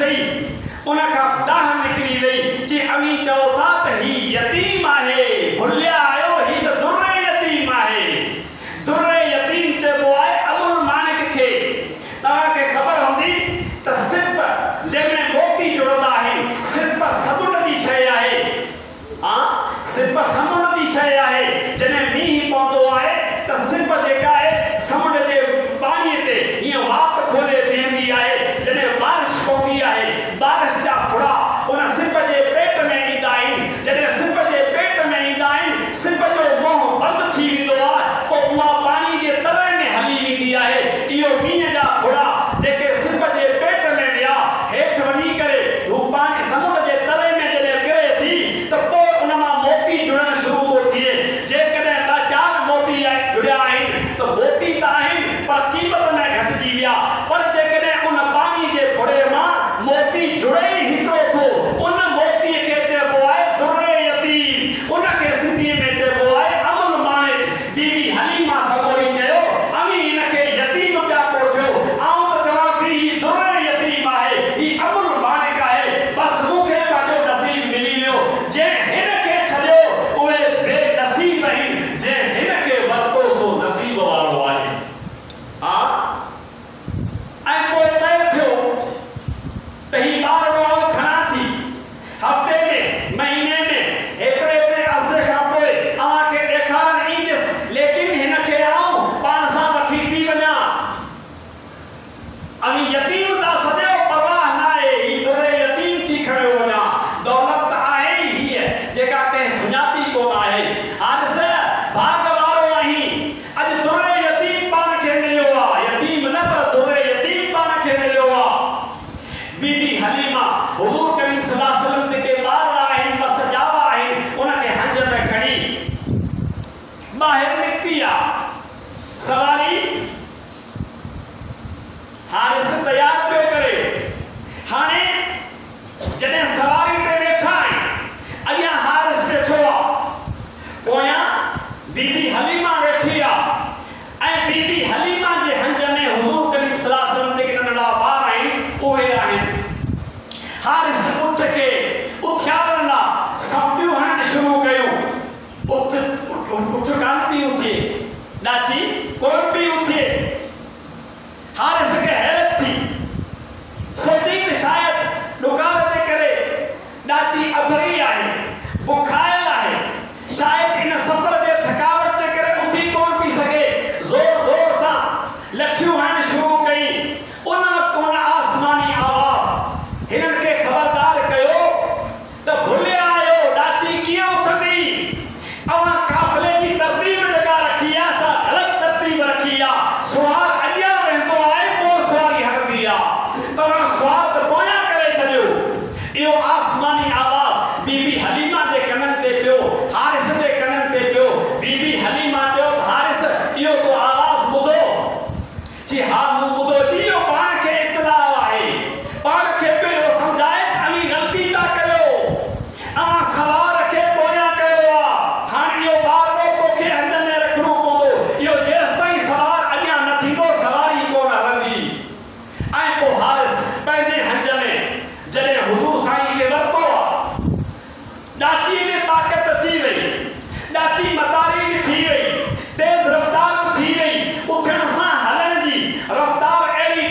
मींहं जा फुड़ा जेके सिप जे पेट में विया हेठि वञी करे हू पाणी समुंड जे तरे में जॾहिं किरे थी त पोइ उन मां मोती जुड़णु शुरू थो थिए। जेकॾहिं ॿ चारि मोती जुड़िया आहिनि त मोती त आहिनि पर क़ीमत में घटिजी विया। पर जेकॾहिं उन पाणी जे फुड़े मां मोती जुड़े ई हिकिड़ो थो उन मोतीअ खे चइबो आहे दुर्रे यतीम। उनखे सिंधीअ में चइबो आहे अमुल माणिक। बीबी हलीमा सगोरी चयो अमी हिनखे यतीम पिया पोठियो। आऊं त चवां थी ही दुर्रे यतीम आहे, ही अमुल माणिक आहे। बसि मूंखे पंहिंजो नसीब मिली वियो। जंहिं हिनखे छॾियो उहे बेनसीब आहिनि, जंहिं हिनखे वरितो सो नसीब वारो आहे। हा ऐं पोइ तय थियो त ही ॿार खणा थी हफ़्ते में महीने में हेतिरे ते अरसे खां पोइ अव्हांखे ॾेखारण ईंदुसि, लेकिन हिनखे आऊं पाण सां वठी थी वञा। अवी यतीम था सॼो परवाह न आहे, ही दुर्रे यतीम थी खणियो वञा। दौलत आहे ई हीअ जेका कंहिं सुञाती कोन आहे। हारिस भाग वारो आहीं, अॼु दुर्रे यतीम पाण खे मिलियो आहे। यतीम न पर दुर्रे यतीम पाण खे मिलियो आहे। बीबी हलीमा हुज़ूर करीम सल्लल्लाहु अलैहि वसल्लम जेके ॿार आहिनि बस जावा आहिनि उनखे हंज में खणी ॿाहिरि निकिती आहे। सवारी हारिस तयार पियो करे। हाणे जॾहिं सवारी ते वेठा आहिनि अॻियां हारिस वेठो आहे, पोयां बीबी हलीमा वेठी आहे ऐं बीबी हलीमा जे हंज में हुज़ूर करीम सल्लल्लाहु अलैहि वसल्लम जेके नंढड़ा ॿार आहिनि उहे आहिनि। हारिस उठ के उथियारण लाइ संपियूं हणणु शुरू कयूं। उठ कान पई उथे, ॾाची कोन पई उथे। हारिस खे हैरत थी, सोची त शायदि ॾुकार जे करे ॾाची अभरी आहे, बुखायल आहे, शायदि इन सफ़र जे थकावट जे करे उथी कोन पई सघे। ज़ोर ज़ोर सां लठियूं हणणु शुरू कई। उन वक़्तु उन आसमानी आवाज़ हिननि खे ख़बरदार कयो त भुलिया आहियो ॾाची कीअं उथंदी। अवां काफ़िले जी तरतीब जेका रखी आहे असां ग़लति तरतीब रखी आहे। सुवार अॻियां वेंदो आहे पोइ सवारी हटंदी आहे, तव्हां सुवार त पोयां करे छॾियो। इहो आसमानी आवाज़ बीबी हलीमा जे कननि ते पियो, हारिस जे कननि ते पियो। बीबी हलीमा चयो त हारिस इहो तो आवाज़ ॿुधो? जी हा मूं ॿुधो जी। इहो पाण खे इत्तलाउ आहे, पाण खे पियो सम्झाए त अवी ग़लती था करियो, अवां सवार खे पोयां कयो आहे। हाणे इहो ॿार तोखे हंध में रखणो पवंदो। इहो जेसिताईं सवार अॻियां न थींदो सवारी कोन हलंदी। ऐं पोइ हारिस पंहिंजे हंज में जॾहिं हुज़ूर साईं खे वरितो आहे, ॾाची में ताक़त थी वई, ॾाची मतारी बि थी वई, तेज़ रफ़्तार बि थी वई। उथण सां हलण जी रफ़्तार अहिड़ी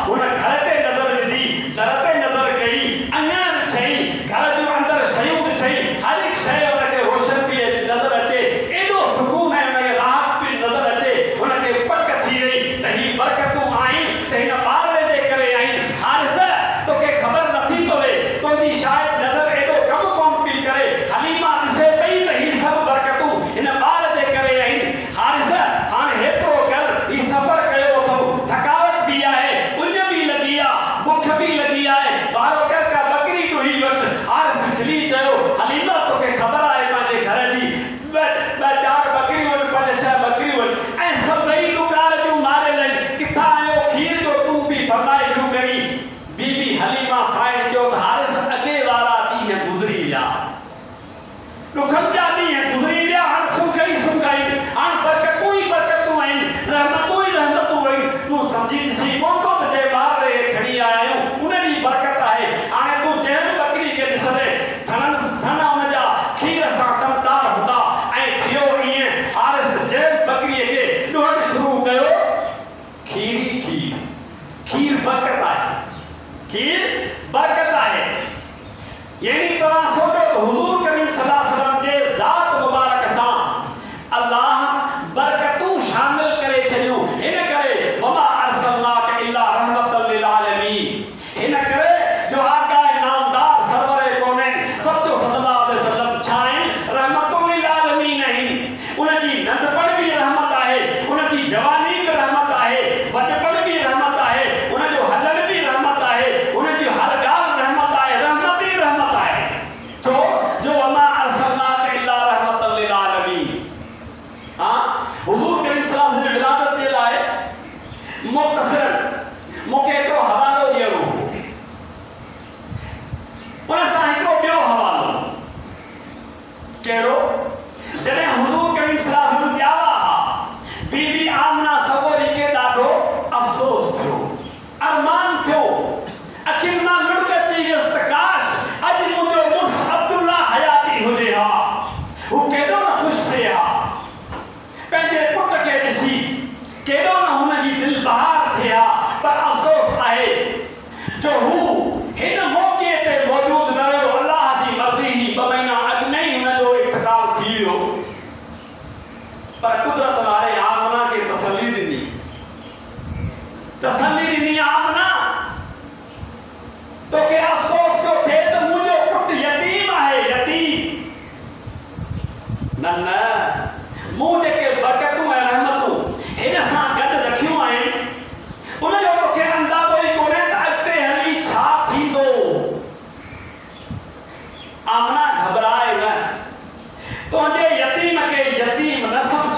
हुन घर ते नज़र विधी, दर ते नज़र कई, अङण ॾिठई, घर जो अंदर शयूं ॾिठई, हर हिकु शइ हुनखे रोशन पई नज़र अचे, एॾो सुकून ऐं हुनखे राहत पई नज़र अचे। हुनखे पक थी वई त ही बरकतूं आहिनि त हिन ॿार जे करे आहिनि। हारिस तोखे ख़बर नथी पवे, तुंहिंजी शायदि नज़र एॾो कमु कोन पई करे, हलीमा ॾिसे पई त ही सभु बरकतूं हिन ॿार जे करे आहिनि। हारिस हाणे हेतिरो कर, ही सफ़र कयो अथऊं, थकावट बि आहे, उञ बि लॻी आहे, बुख बि लॻी आहे, वारो कर का बकरी ॾुही वठ। हारिस खिली चयो, हलीमा तोखे ख़बर आहे पंहिंजे घर जी ॿ चार बकरियूं आहिनि, 5-6 बकरियूं आहिनि ऐं सभई ॾुकार जूं मारियल आहिनि, किथां आयो खीर जो तूं बि फरमाइशूं करी। बीबी हलीमा साइण चयो त हारिस अॻे वारा ॾींहं गुज़री विया, ॾुखनि जा ॾींहं गुज़री विया, हाणे सुख ई सुख आहिनि, हाणे बरकतूं ई बरकतूं आहिनि, रहमतूं ई रहमतूं आहिनि। तूं सम्झी ॾिसी कोन थो त जे ॿार ॾे खणी आया आहियूं उन ॾींहुं बरकत आहे। हाणे तूं जंहिं बकरी खे ॾिसंदे थन हुन जा खीर सां टमदार हूंदा ऐं थियो ईअं। हारिस जंहिं बकरीअ खे ॾुहणु शुरू कयो, खीर ई खीर, खीर बरकत आहे, खीर बरकत आहे। यानी तव्हां सोचो त हुज़ूर करीम सल्लल्लाहु अलैहि वसल्लम जे ज़ात मुबारक सां अल्लाह बरकतूं शामिल करे छॾियूं। हिन करे वमा अरसलनाक इल्ला रहमतल लिल आलमीन, हिन करे जो आका नामदार सरवर कौनैन सचो सल्लल्लाहु अलैहि वसल्लम छा आहिनि, रहमतुल लिल आलमीन आहिनि। उनजी नंढपण बि रहमत आहे, उनजी जवानी बि रहमत आहे, वॾपण बि रहमत आहे, उनजो हलण बि रहमत आहे, उनजी हर ॻाल्हि रहमत आहे, रहमत ई रहमत आहे। छो जो वमा अरसलनाक इल्ला रहमतल लिल आलमीन। हाँ, हुज़ूर करीम सल्लल्लाहु अलैहि वसल्लम जी विलादत जे लाइ मुख़्तसरन मूंखे हिकिड़ो हवालो ॾियणो हो, उन सां हिकिड़ो ॿियो हवालो। कहिड़ो? जॾहिं हुज़ूर करीम सल्लल्लाहु अलैहि वसल्लम ॼावा हा, बीबी आमना सगोरी खे ॾाढो अफ़सोस थियो, अरमान थियो, अखियुनि मां लुढ़क अची वियसि त काश अॼु मुंहिंजो मुड़ुस अब्दुल्ला हयाती हुजे हा, हू केॾो न ख़ुशि थिए हा, पंहिंजे पुट खे ॾिसी केॾो न हुनजी दिलि बहार थिए हा। पर अफ़सोस आहे जो हू हिन मौक़े ते मौजूदु न हुयो। अल्लाह जी मर्ज़ी हुई, 2 महीना अॻु में ई हुनजो इंतकाल थी वियो। पर कुदरत वारे आमना खे तसल्ली ॾिनी, आमना तोखे अफ़सोस पियो थिए त मुंहिंजो पुटु यतीम आहे, यतीम न न, मूं जेके बरकतूं ऐं रहमतूं हिन सां गॾु रखियूं आहिनि उनजो तोखे अंदाज़ो ई कोन्हे त अॻिते हली छा थींदो। आमना घबराए न, तुंहिंजे यतीम खे यतीम न सम्झ,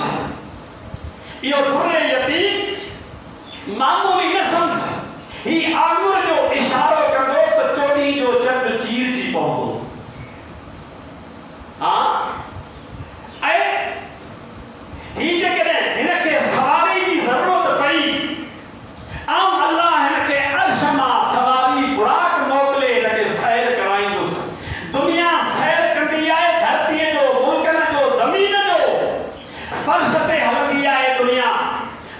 इहो दुर्रे यतीम मामूली न सम्झ, ही आंगुर जो इशारो कंदो त चोरी जो चंड चीरजी पवंदो। हाँ, ऐं ही जेकॾहिं हिनखे सवारी जी ज़रूरत पई, आऊं अल्लाह हिनखे अर्श मां सवारी बुराक मोकिले हिनखे सैर कराईंदुसि। दुनिया सैर कंदी आहे, धरतीअ जो, मुल्कनि जो, ज़मीन जो, फर्श ते हलंदी आहे दुनिया,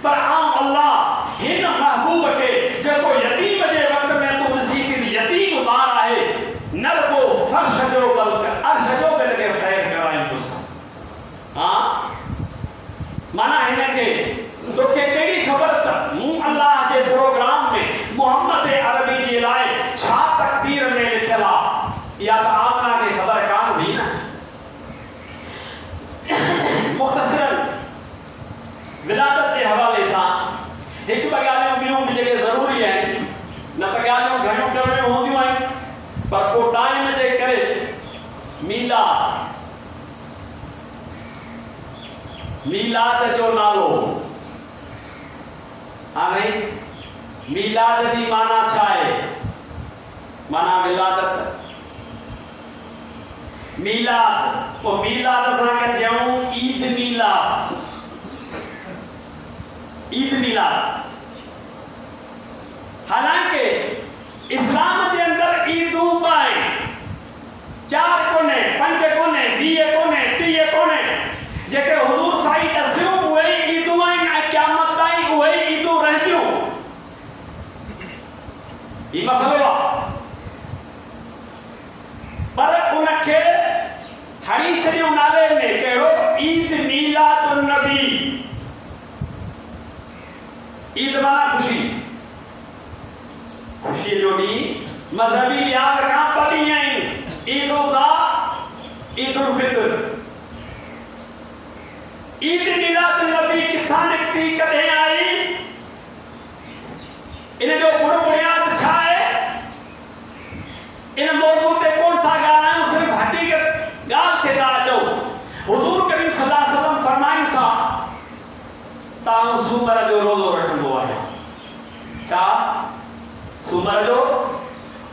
पर आऊं अल्लाह हिन महबूब खे जेको यतीम जे वक़्त में तूं ॾिसी थी यतीम ॿार आहे, न रुॻो फर्श जो बल्कि अर्श जो बि हिनखे सैर कराईंदुसि। हाँ, माना हिनखे तोखे कहिड़ी ख़बर त मूं अल्लाह जे प्रोग्राम में मोहम्मद अरबी जे लाइ छा तक़दीर में लिखियल आहे, इहा त आमना खे ख़बर कान हुई न। मुख़्तसरन विलादत जे हवाले सां हिकु ॿ ॻाल्हियूं ॿियूं बि जेके ज़रूरी आहिनि, न त ॻाल्हियूं घणियूं करणियूं हूंदियूं आहिनि, पर को टाइम जे करे मीलाद जो नालो। हाणे मीलाद जी माना छा आहे? माना विलादत, मीलाद, पोइ मीलाद सां गॾियूं ईद मीलाद, ईद मीलाद। हालांकि इस्लाम जे अंदर ईदूं आहिनि, 4 कोन्हे, 5 कोन्हे, 20 कोन्हे, 30 कोन्हे, जेके हुज़ूर साईं ॾसियूं उहे ई ईदूं आहिनि ऐं क़यामत ताईं उहे ई ईदूं रहंदियूं। ये मसलो आहे। पर उनखे हणी छॾियो नाले में कहिड़ो ईद मीलादुन नबी। ईद माना खुशी, खुशी जो ॾींहुं मज़हबी लिहाज़ खां ॿ ॾींहं आहिनि, ईद उल अज़हा, ईद उल फितर। ईद मीलादुन नबी किथां निकिती, कॾहिं आई, इन जो बुरो बुनियाद छा आहे, इन मौजू ते कोन था ॻाल्हायूं, सिर्फ़ हक़ीक़त ॻाल्हि ते था अचो। हुज़ूर करीम सल्लल्लाहु अलैहि वसल्लम फरमाइनि था तां सूमर जो रोज़ो रखंदो आहियां। छा? सूमर जो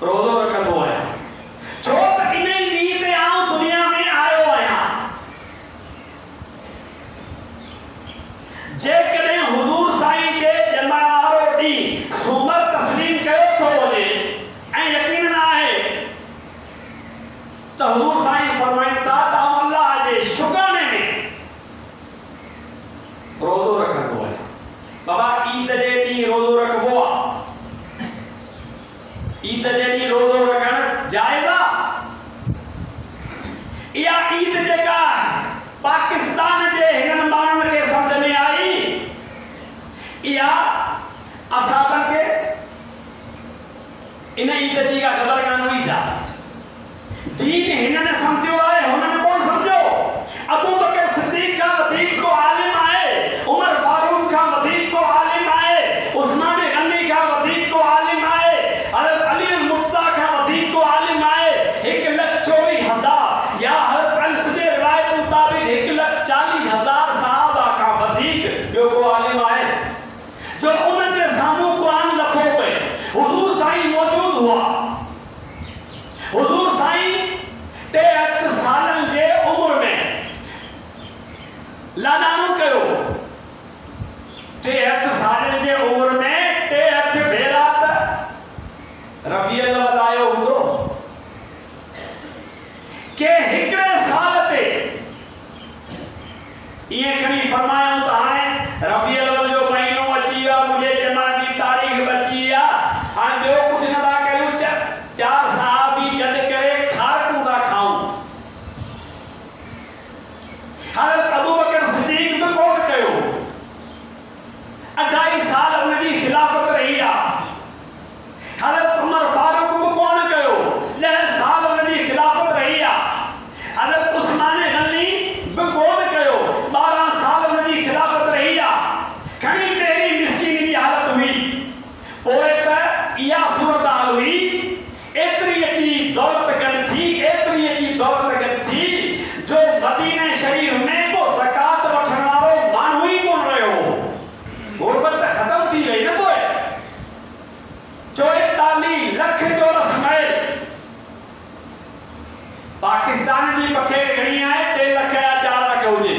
रोज़ो रखंदो आहियां, छो त इन ॾींहं ते आउं दुनिया में आयो आहियां। जेकॾहिं हुज़ूर साईं जे ॼमण वारो ॾींहुं सूमर तस्लीम कयो थो वञे ऐं यकीन न आहे त हुज़ूर साईं फरमाइनि था त अल्लाह जे शुक्राने में रोज़ो रखंदो आहियां। बाबा ईद जे ॾींहुं रोज़ो रखबो आहे, ईद जे ॾींहुं रोज़ो रखणु जाइज़ आहे। इहा ईद जेका पाकिस्तान जे हिननि माण्हुनि खे सम्झ में आई, इहा असाबनि खे इन ईद जी का ख़बर कान हुई। छा दीन हिननि सम्झियो आहे, हुननि कोन सम्झियो। अबू बकर सिद्दीक़ खां वधीक को आलिम आहे, उमर फारूक खां वधीक को आलिम आहे, उस्मान गनी खां वधीक को आलिम आहे, हज़रत अली मुर्तज़ा खां वधीक को आलिम आहे। 1,24,000 या हर अंस जे रिवायत मुताबिक 1,40,000 सहाबा खां वधीक ॿियो को आलिम आहे जो उन्हनि जे साम्हूं क़ुरान नथो पए। हुज़ूर साईं मौजूद हुआ। हुज़ूर साईं 63 सालनि जे उम्र में लाडानो कयो। 63 सालनि जे उम्र में 63 भेरा त रबीउल अव्वल आयो हूंदो के हिकिड़े साल ते इएं खणी फरमायूं त हाणे रबीउल अव्वल जो महीनो अची वियो, मुंहिंजे ॼमण जी तारीख़ बची वई आहे, हाणे ॿियो कुझु नथा कयूं। 4 सहाबी गॾु करे खारटूं था खाऊं। हज़रत अबू बकर सिद्दीक़ बि कोन कयो, 2.5 साल उनजी खिलाफ़त रही आहे। हज़रत उमर फारूक बि कोन कयो, 10 साल उनजी खिलाफ़त रही आहे। हज़रत उस्मान गनी बि कोन कयो, 12 साल उनजी खिलाफ़त रही आहे। खणी पहिरीं मिस्कीनी जी हालत हुई, पोइ त इहा सूरत हाल हुई। एतिरी अची दौलत गॾु थी, एतिरी अची दौलत गॾु थी जो मदीने शरीफ में को ज़कात वठण वारो माण्हू ई कोन रहियो। गुरबत ख़तम थी वई न। पोइ 44 लख जो रसमैल पाकिस्तान जी पखेर घणी आहे, 3 लख या 4 लख हुजे,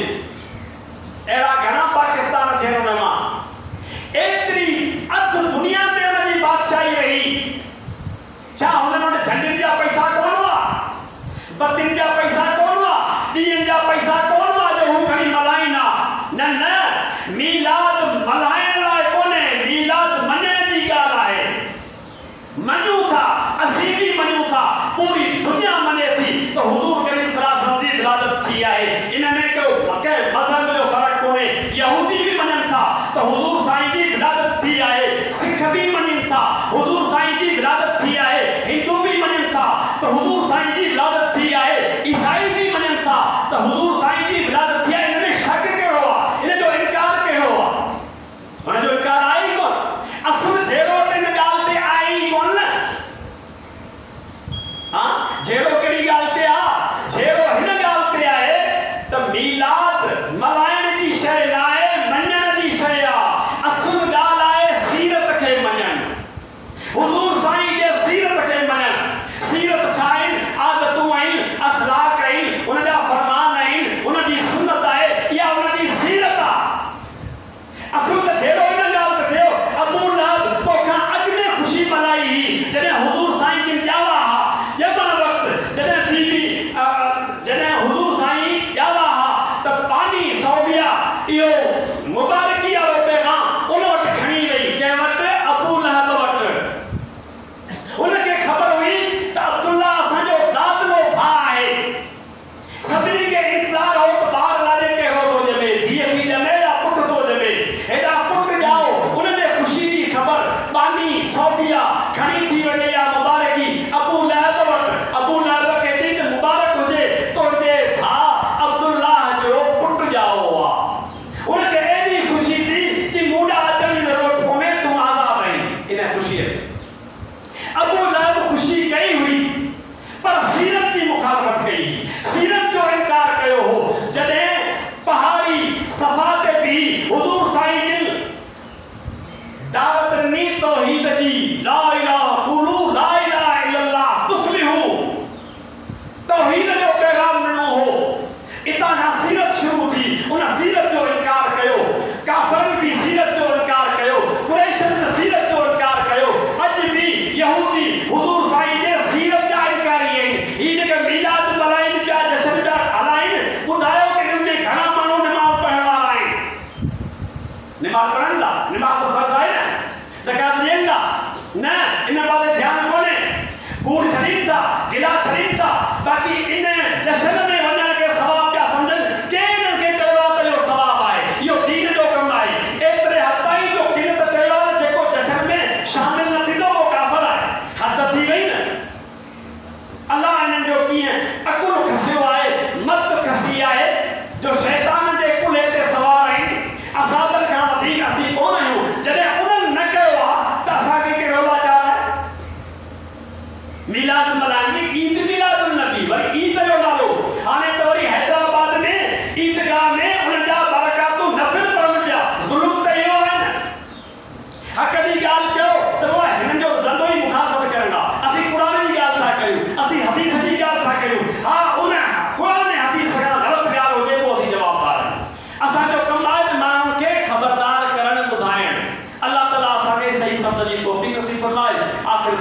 अहिड़ा घणा पाकिस्तान थियनि उन मां। एतिरी अधु दुनिया ते हुनजी बादशाही रही। छा हुननि वटि झंडियुनि जा पैसा कोन हुआ, बतियुनि जा पैसा कोन हुआ, ॾींहंनि जा पैसा कोन हुआ जो हू खणी मल्हाईंदा? न न, मीलाद मल्हाइण लाइ कोन्हे, मीलाद मञण जी ॻाल्हि आहे। मञूं था, असीं बि मञूं था, पूरी दुनिया मञे थी त हुज़ूर करीम सल्लल्लाहु अलैहि वसल्लम जी विलादत खड़ी थी वने या मुबारकी अबू लहब वट। अबू लहब के चई त मुबारक हुजे तो जे भा अब्दुल्लाह जो पुट जाओ आ। उनके एडी खुशी थी कि मूडा अचण जी जरूरत कोने तू आजाद आई इन खुशी। अबू लहब खुशी कई हुई पर सीरत की मुखालफत कई, सीरत जो इनकार कयो हो। जदे पहाड़ी सफा ते भी हुजूर साईं जी दावत नी तौहीद जी ला इलाहा कुलू ला इलाहा इल्लल्लाह तुफ्लिहू तौहीद जो पैगाम ॾिनो हो। इतां खां सीरत शुरू थी। उन सीरत जो इनकार कयो, काफरनि भी सीरत जो इनकार कयो, कुरैशनि भी सीरत जो इनकार कयो। अॼु भी यहूदी हुजूर साईं जे सीरत जा इनकारी आहिनि। ही जेके मीलाद मल्हाइनि पिया, जश्न पिया हलाइनि, ॿुधायो कि इन में घणा माण्हू निमाज़ पढ़ण वारा आहिनि। निमाज़ पढ़नि था, निमाज़ तो फर्ज़ आहे न, ज़कात ॾियनि था न, इन बाबति ध्यानु कोन्हे। कूड़ छॾीनि था, गिला छॾीनि था, बाक़ी इन जश्न में वञण खे सवाब पिया सम्झनि। कंहिं न कंहिं चयो आहे त इहो सवाब आहे, इहो दीन जो कमु आहे। एतिरे हद ताईं जो किन त चयो आहे जेको जश्न में शामिल न थींदो उहो काफ़िर आहे। हद थी वई न। अलाह इन्हनि जो कीअं अकुल खसियो आहे, मत खसी आहे जो शैतान जे कुल्हे ते सवार आहिनि। असाबनि खां वधीक असीं कोन आहियूं। जॾहिं उन्हनि न कयो आहे त असांखे कहिड़ो लाचार आहे। मीलाद मल्हाइनि, ईद मीलादुन नबी, वरी ईद जो नालो। हाणे त वरी हैदराबाद में ईदगाह में उन जा बरकातूं नफ़िल पढ़नि पिया। ज़ुल्म त इहो आहे न। हक़ जी ॻाल्हि चयो त उहा हिननि जो धंधो ई मुखालफ़त करणु आहे। असीं क़ुरान जी ॻाल्हि था कयूं, असीं हदीस जी ॻाल्हि था कयूं। हा, उन क़ुरान हदीस खां ग़लति ॻाल्हि हुजे पोइ असीं जवाबदार आहियूं। असांजो कमु आहे त माण्हुनि खे ख़बरदार करणु, ॿुधाइणु। अल्लाह ताला असांखे सही सम्झ जी तौफ़ीक़ नसीब फरमाए। आख़िर